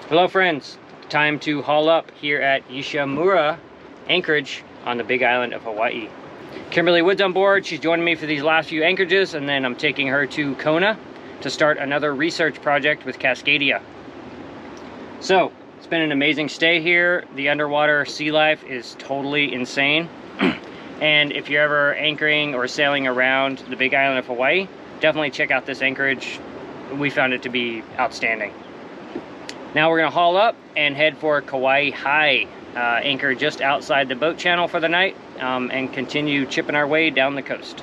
Hello friends, time to haul up here at Makalavena Anchorage on the big island of Hawaii. Kimberly Wood's on board. She's joining me for these last few anchorages, and then I'm taking her to Kona to start another research project with Cascadia. So it's been an amazing stay here. The underwater sea life is totally insane. And if you're ever anchoring or sailing around the big island of Hawaii, definitely check out this anchorage. We found it to be outstanding. Now we're gonna haul up and head for Kawaihae, anchor just outside the boat channel for the night, and continue chipping our way down the coast.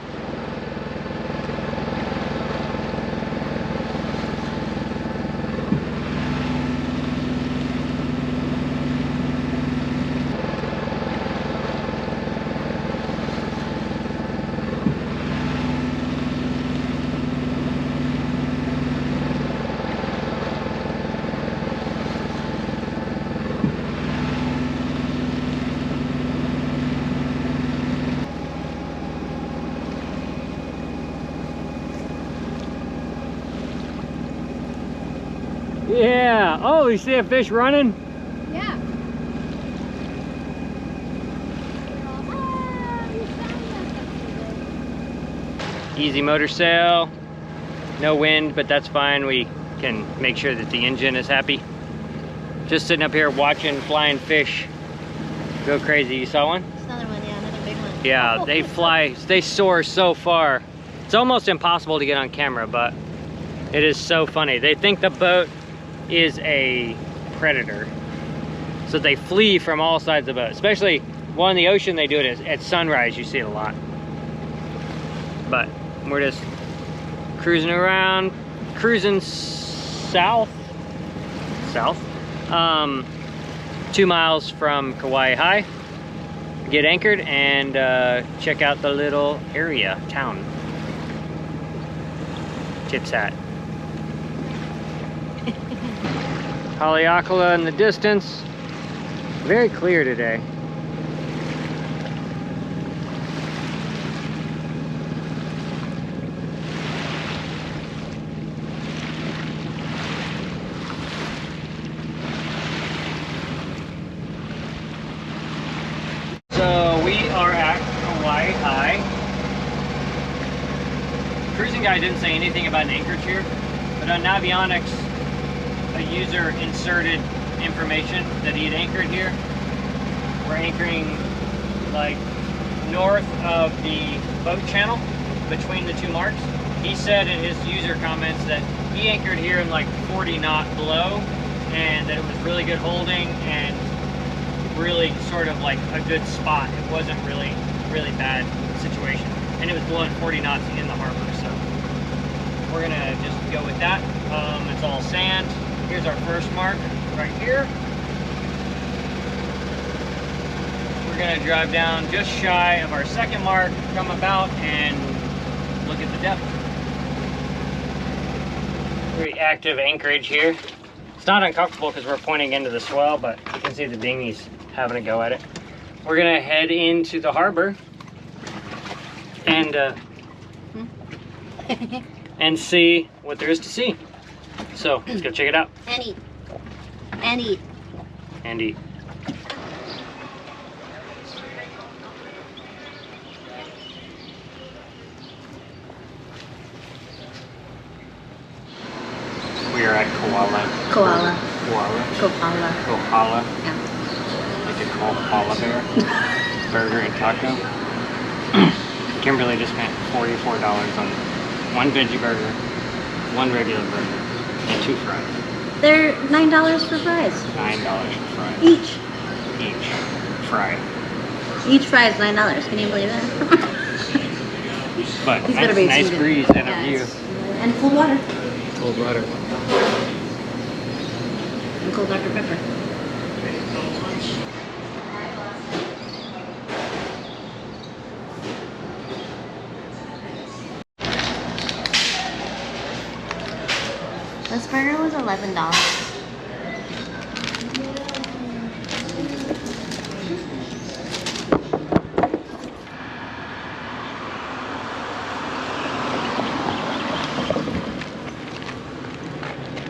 Yeah. Oh, you see a fish running? Yeah. Easy motor sail. No wind, but that's fine. We can make sure that the engine is happy. Just sitting up here watching flying fish go crazy. You saw one? There's another one, yeah, another big one. Yeah, they fly, they soar so far. It's almost impossible to get on camera, but it is so funny. They think the boat is a predator, so they flee from all sides of the boat. Especially in the ocean, they do it at sunrise. You see it a lot. But we're just cruising around, cruising south, 2 miles from Kawaihae. Get anchored and check out the little area, town. Tips hat. Haleakala in the distance. Very clear today. So we are at Kawaihae. Cruising guide didn't say anything about an anchorage here, but on Navionics, a user inserted information that he had anchored here. We're anchoring like north of the boat channel between the two marks. He said in his user comments that he anchored here in like 40 knot below, and that it was really good holding and really sort of like a good spot. It wasn't really bad situation, and it was blowing 40 knots in the harbor, so we're gonna just go with that. It's all sand. Here's our first mark right here. We're gonna drive down just shy of our second mark, come about and look at the depth. Very active anchorage here. It's not uncomfortable because we're pointing into the swell, but you can see the dinghy's having a go at it. We're gonna head into the harbor and and see what there is to see. So let's go check it out. And eat. And eat. And eat. We are at Kohala. Koala. Kohala. Koala. Kohala. Yeah. Like a koala bear. Burger and taco. Kimberly just spent $44 on one veggie burger, one regular burger, and 2 fries. They're $9 for fries. $9 for fries. Each. Each fry. Each fry is $9. Can you believe that? But He's gonna be nice exceeded. breeze and a view. And cold water. Cold water. And cold Dr. Pepper. This burger was $11.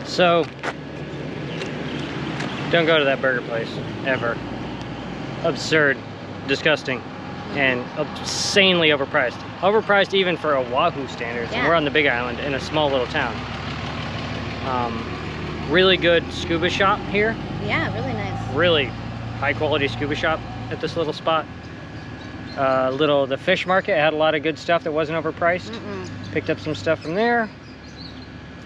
So Don't go to that burger place, ever. Absurd, disgusting, and insanely overpriced. Overpriced even for Oahu standards, and we're on the Big Island in a small little town. Really good scuba shop here. Yeah, really nice. Really high quality scuba shop at this little spot. The fish market had a lot of good stuff that wasn't overpriced. Picked up some stuff from there.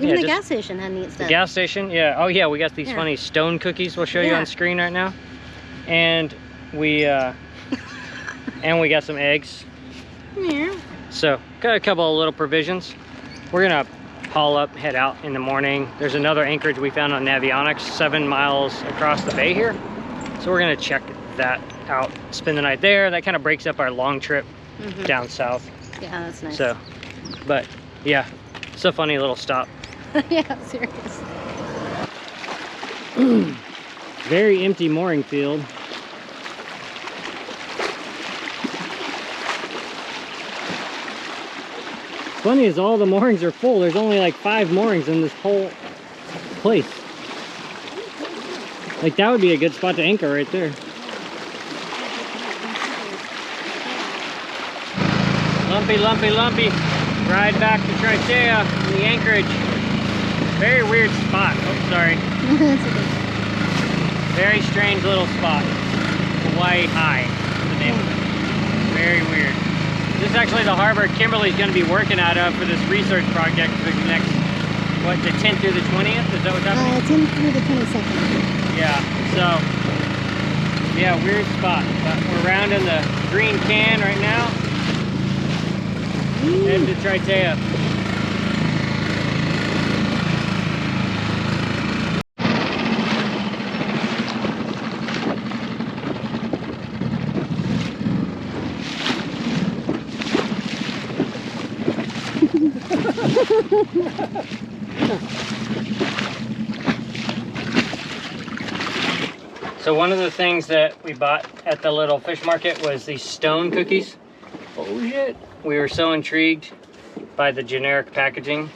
Even the gas station had neat stuff. The gas station, yeah. Oh yeah, we got these funny stone cookies we'll show you on screen right now. And we got some eggs. Yeah. So got a couple of little provisions. We're gonna haul up, head out in the morning. There's another anchorage we found on Navionics 7 miles across the bay here. So we're gonna check that out, spend the night there. That kind of breaks up our long trip down south. Yeah, that's nice. So, but yeah, it's a funny little stop. Yeah, serious. Very empty mooring field. Funny is all the moorings are full. There's only like 5 moorings in this whole place. Like that would be a good spot to anchor right there. Lumpy, lumpy, lumpy. Ride back to Tritea in the anchorage. Very weird spot. Oh, sorry. Very strange little spot. Kawaihae is the name of it. Very weird. This is actually the harbor Kimberly's going to be working out of for this research project for the next, what, the 10th through the 20th? Is that what's happening? 10th through the 22nd. Yeah, so, yeah, weird spot. But we're rounding the green can right now. Heading to Tritea. So one of the things that we bought at the little fish market was these stone cookies. Oh shit. We were so intrigued by the generic packaging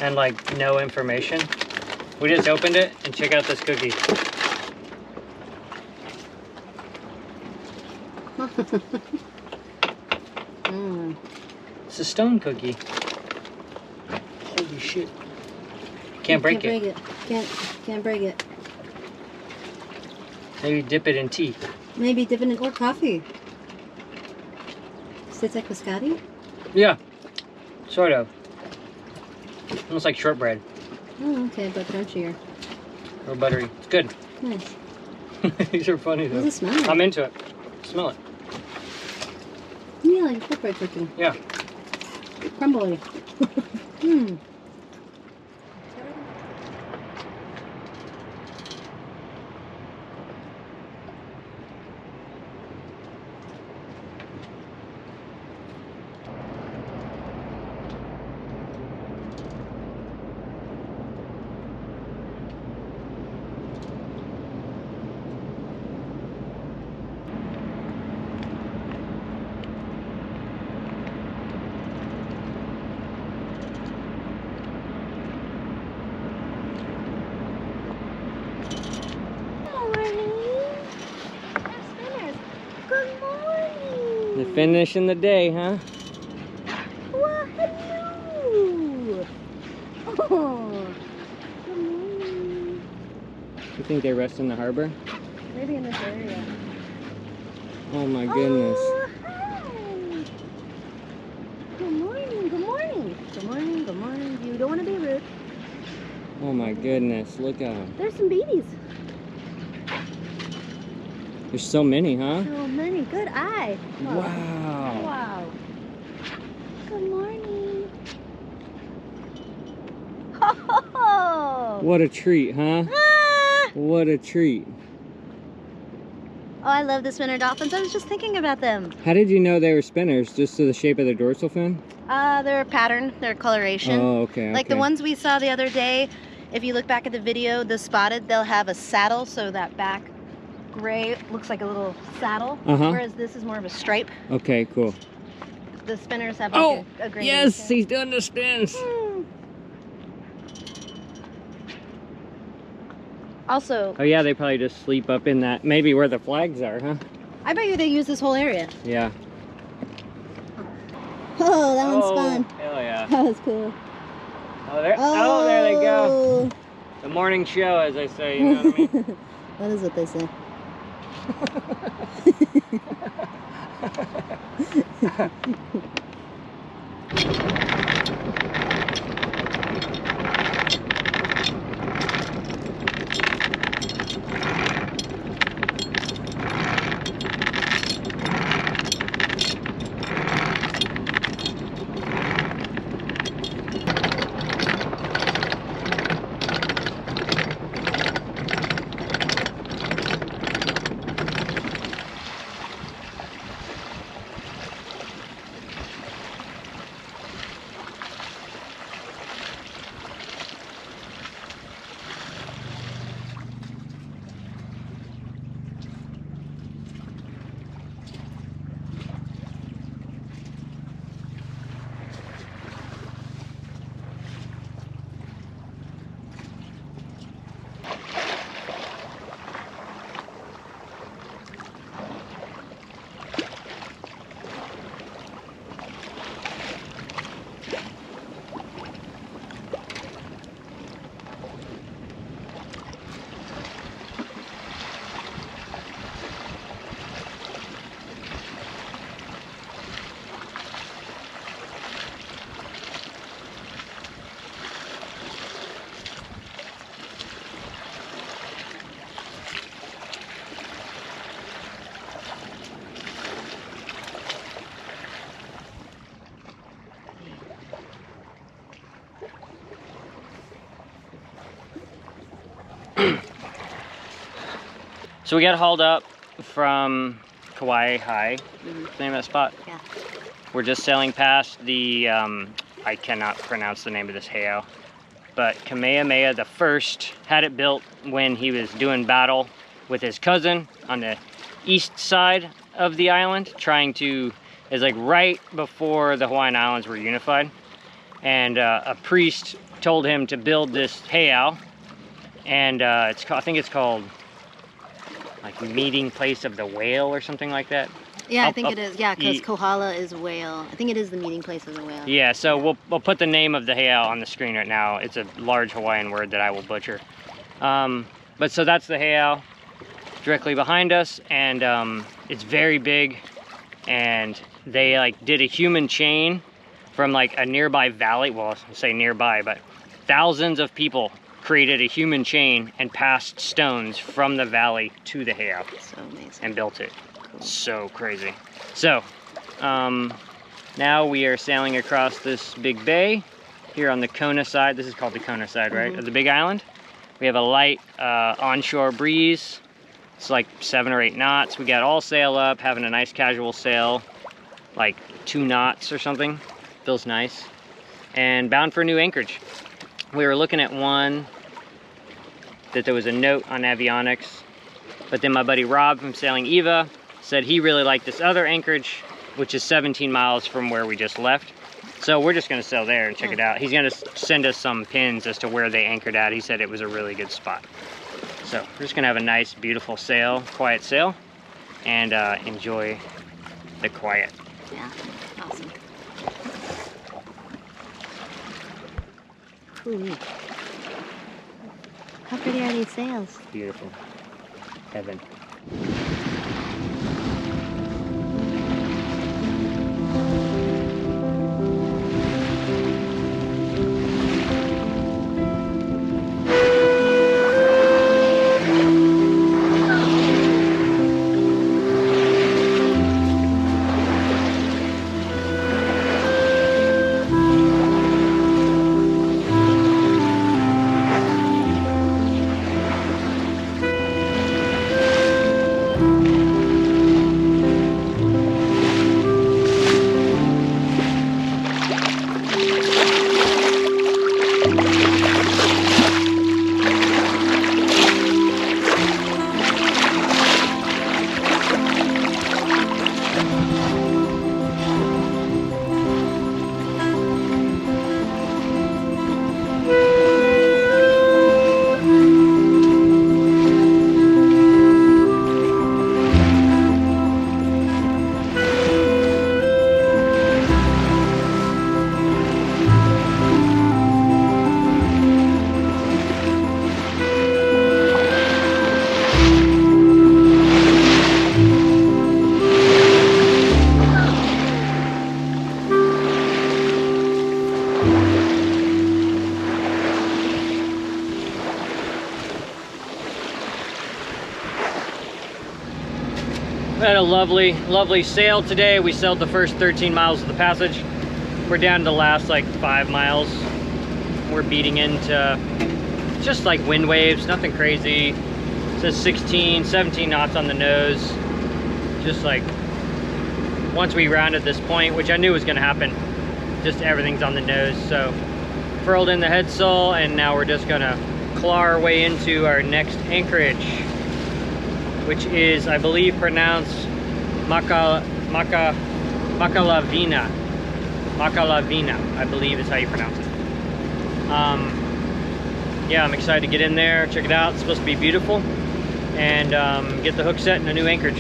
and like no information. We just opened it and check out this cookie. It's a stone cookie. Holy shit. Can't break it. Can't break it. Maybe dip it in tea. Maybe dip it in or coffee. Is like biscotti? Yeah, sort of. Almost like shortbread. Oh, okay, but crunchier. Or buttery. It's good. Nice. These are funny though. What does it smell like? I'm into it. Smell it. Yeah, like a shortbread cookie. Yeah. Crumbly. They're finishing the day, huh? Well, hello. Oh, good morning. You think they rest in the harbor? Maybe in this area. Oh my goodness. Oh, hi. Good morning, good morning. Good morning, good morning. You don't want to be rude. Oh my goodness, look at them. There's some babies. There's so many, huh? So many. Good eye. Oh. Wow. Wow. Good morning. What a treat, huh? Ah! What a treat. Oh, I love the spinner dolphins. I was just thinking about them. How did you know they were spinners? Just to the shape of their dorsal fin? Their pattern, their coloration. Oh, okay. Like the ones we saw the other day, if you look back at the video, the spotted, they'll have a saddle, so that back gray looks like a little saddle, whereas this is more of a stripe. Okay, cool. The spinners have like a gray. Yes, he's doing the spins. Also, Oh yeah, they probably just sleep up in that, maybe where the flags are, huh? I bet you they use this whole area. Yeah. Oh, that one's fun. Hell yeah. That was cool. Oh, there they go. The morning show, as I say, you know what I mean? That is what they say. So we got hauled up from Kawaihae, the name of that spot? Yeah. We're just sailing past the, I cannot pronounce the name of this heiau, but Kamehameha the First had it built when he was doing battle with his cousin on the east side of the island, it's like right before the Hawaiian Islands were unified. And a priest told him to build this heiau, and I think it's called like meeting place of the whale or something like that. Yeah, I think it is. Yeah, because Kohala is whale. I think it is the meeting place of the whale. Yeah, so we'll put the name of the heiau on the screen right now. It's a large Hawaiian word that I will butcher. But so that's the heiau directly behind us, and it's very big, and they like did a human chain from like a nearby valley. Well, I say nearby, but thousands of people created a human chain and passed stones from the valley to the heiau. So amazing. And built it. Cool. So crazy. So now we are sailing across this big bay here on the Kona side. This is called the Kona side, right? Of the big island. We have a light onshore breeze. It's like 7 or 8 knots. We got all sail up, having a nice casual sail, like 2 knots or something. Feels nice. And bound for a new anchorage. We were looking at one that there was a note on avionics, but then my buddy Rob from Sailing Eva said he really liked this other anchorage, which is 17 miles from where we just left. So we're just gonna sail there and check it out. He's gonna send us some pins as to where they anchored at. He said it was a really good spot. So we're just gonna have a nice, beautiful sail, quiet sail, and enjoy the quiet. Yeah, awesome. Ooh. How pretty are these sails? Beautiful. Heaven. We had a lovely, lovely sail today. We sailed the first 13 miles of the passage. We're down to the last like 5 miles. We're beating into just like wind waves, nothing crazy. It says 16, 17 knots on the nose. Just like once we rounded this point, which I knew was gonna happen, just everything's on the nose. So furled in the headsail, and now we're just gonna claw our way into our next anchorage, which is, I believe, pronounced Makalavena. Makalawena, I believe is how you pronounce it. Yeah, I'm excited to get in there, check it out. It's supposed to be beautiful, and get the hook set in a new anchorage.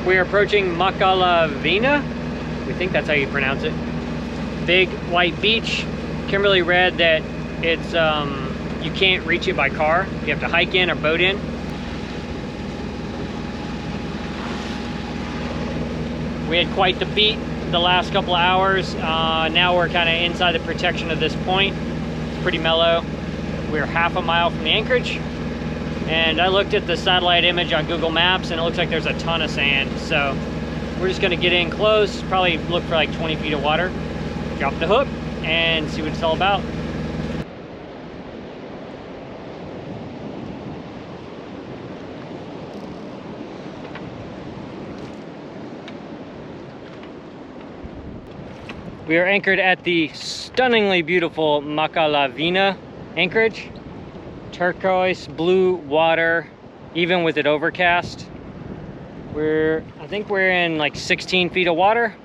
We are approaching Makalawena. We think that's how you pronounce it. Big white beach. Kimberly read that it's you can't reach it by car. You have to hike in or boat in. We had quite the beat the last couple of hours. Now we're kind of inside the protection of this point. It's pretty mellow. We're half a mile from the anchorage. And I looked at the satellite image on Google Maps, and it looks like there's a ton of sand. So we're just gonna get in close, probably look for like 20 feet of water, drop the hook, and see what it's all about. We are anchored at the stunningly beautiful Makalawena Anchorage. Turquoise blue water, even with it overcast. I think we're in like 16 feet of water.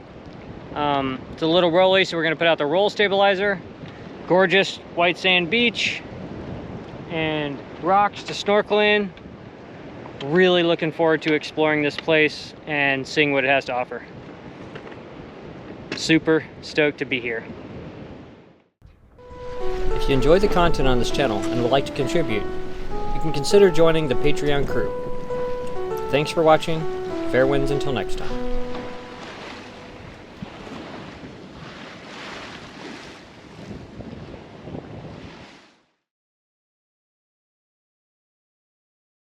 It's a little rolly, so we're gonna put out the roll stabilizer. Gorgeous white sand beach and rocks to snorkel in. Really looking forward to exploring this place and seeing what it has to offer. Super stoked to be here. If you enjoy the content on this channel and would like to contribute, you can consider joining the Patreon crew. Thanks for watching. Fair winds until next time.